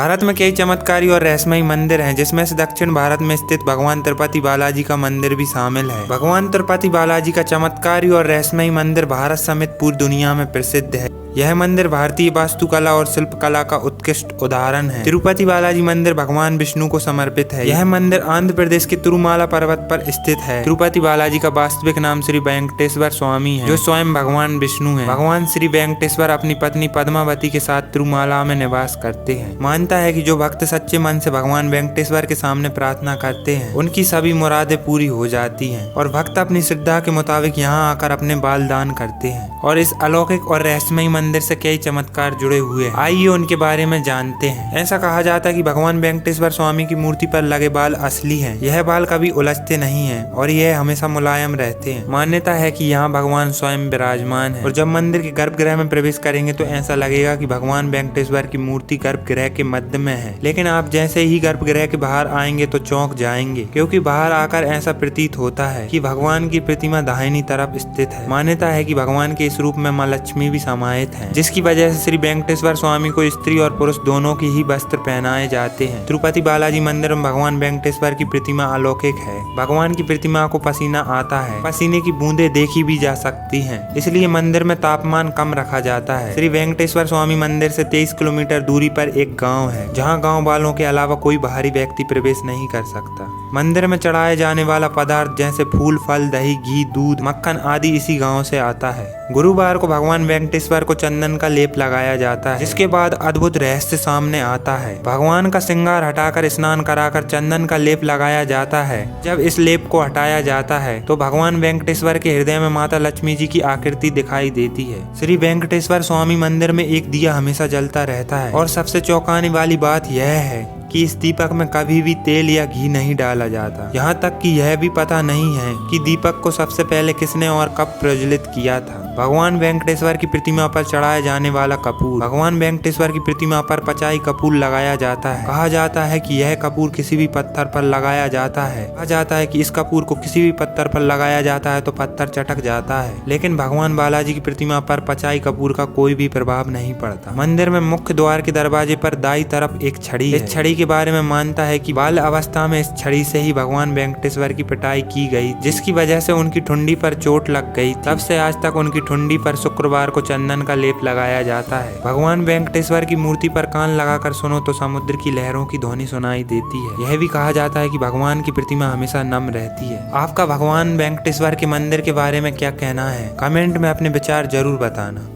भारत में कई चमत्कारी और रहस्यमयी मंदिर हैं, जिसमें से दक्षिण भारत में स्थित भगवान तिरुपति बालाजी का मंदिर भी शामिल है। भगवान तिरुपति बालाजी का चमत्कारी और रहस्यमयी मंदिर भारत समेत पूरी दुनिया में प्रसिद्ध है। यह मंदिर भारतीय वास्तुकला और शिल्पकला का उत्कृष्ट उदाहरण है। तिरुपति बालाजी मंदिर भगवान विष्णु को समर्पित है। यह मंदिर आंध्र प्रदेश के तिरुमाला पर्वत पर स्थित है। तिरुपति बालाजी का वास्तविक नाम श्री वेंकटेश्वर स्वामी है, जो स्वयं भगवान विष्णु है। भगवान श्री वेंकटेश्वर अपनी पत्नी पद्मावती के साथ तिरुमाला में निवास करते हैं। मानता है कि जो भक्त सच्चे मन से भगवान वेंकटेश्वर के सामने प्रार्थना करते हैं, उनकी सभी मुरादें पूरी हो जाती हैं और भक्त अपनी श्रद्धा के मुताबिक यहाँ आकर अपने बाल दान करते हैं। और इस अलौकिक और रहस्यमयी मंदिर से कई चमत्कार जुड़े हुए हैं। आइए उनके बारे में जानते हैं। ऐसा कहा जाता है कि भगवान वेंकटेश्वर स्वामी की मूर्ति पर लगे बाल असली हैं। यह बाल कभी उलझते नहीं हैं और यह हमेशा मुलायम रहते हैं। मान्यता है कि यहाँ भगवान स्वयं विराजमान है और जब मंदिर के गर्भगृह में प्रवेश करेंगे तो ऐसा लगेगा कि भगवान वेंकटेश्वर की मूर्ति गर्भगृह के मध्य में है। लेकिन आप जैसे ही गर्भगृह के बाहर आएंगे तो चौंक जाएंगे, क्योंकि बाहर आकर ऐसा प्रतीत होता है कि भगवान की प्रतिमा दाहिनी तरफ स्थित है। मान्यता है कि भगवान के इस रूप में माँ लक्ष्मी भी समाहित है, जिसकी वजह से श्री वेंकटेश्वर स्वामी को स्त्री और पुरुष दोनों की ही वस्त्र पहनाए जाते हैं। तिरुपति बालाजी मंदिर में भगवान वेंकटेश्वर की प्रतिमा अलौकिक है। भगवान की प्रतिमा को पसीना आता है, पसीने की बूंदें देखी भी जा सकती हैं, इसलिए मंदिर में तापमान कम रखा जाता है। श्री वेंकटेश्वर स्वामी मंदिर से 23 किलोमीटर दूरी पर एक गाँव है, जहाँ गाँव वालों के अलावा कोई बाहरी व्यक्ति प्रवेश नहीं कर सकता। मंदिर में चढ़ाए जाने वाला पदार्थ जैसे फूल, फल, दही, घी, दूध, मक्खन आदि इसी गांव से आता है। गुरुवार को भगवान वेंकटेश्वर को चंदन का लेप लगाया जाता है, जिसके बाद अद्भुत रहस्य सामने आता है। भगवान का श्रृंगार हटाकर स्नान कराकर चंदन का लेप लगाया जाता है। जब इस लेप को हटाया जाता है तो भगवान वेंकटेश्वर के हृदय में माता लक्ष्मी जी की आकृति दिखाई देती है। श्री वेंकटेश्वर स्वामी मंदिर में एक दिया हमेशा जलता रहता है और सबसे चौंकाने वाली बात यह है कि इस दीपक में कभी भी तेल या घी नहीं डाला जाता। यहाँ तक कि यह भी पता नहीं है कि दीपक को सबसे पहले किसने और कब प्रज्वलित किया था। भगवान वेंकटेश्वर की प्रतिमा पर चढ़ाए जाने वाला कपूर। भगवान वेंकटेश्वर की प्रतिमा पर पचाई कपूर लगाया जाता है। कहा जाता है कि यह कपूर किसी भी पत्थर पर लगाया जाता है। कहा जाता है कि इस कपूर को किसी भी पत्थर पर लगाया जाता है तो पत्थर चटक जाता है, लेकिन भगवान बालाजी की प्रतिमा पर पचाई कपूर का कोई भी प्रभाव नहीं पड़ता। मंदिर में मुख्य द्वार के दरवाजे पर दाई तरफ एक छड़ी है। इस छड़ी के बारे में मानता है कि बाल अवस्था में इस छड़ी से ही भगवान वेंकटेश्वर की पिटाई की गई, जिसकी वजह से उनकी ठुंडी पर चोट लग गई। तब से आज तक उनकी ठुंडी पर शुक्रवार को चंदन का लेप लगाया जाता है। भगवान वेंकटेश्वर की मूर्ति पर कान लगाकर सुनो तो समुद्र की लहरों की ध्वनि सुनाई देती है। यह भी कहा जाता है कि भगवान की प्रतिमा हमेशा नम रहती है। आपका भगवान वेंकटेश्वर के मंदिर के बारे में क्या कहना है? कमेंट में अपने विचार जरूर बताना।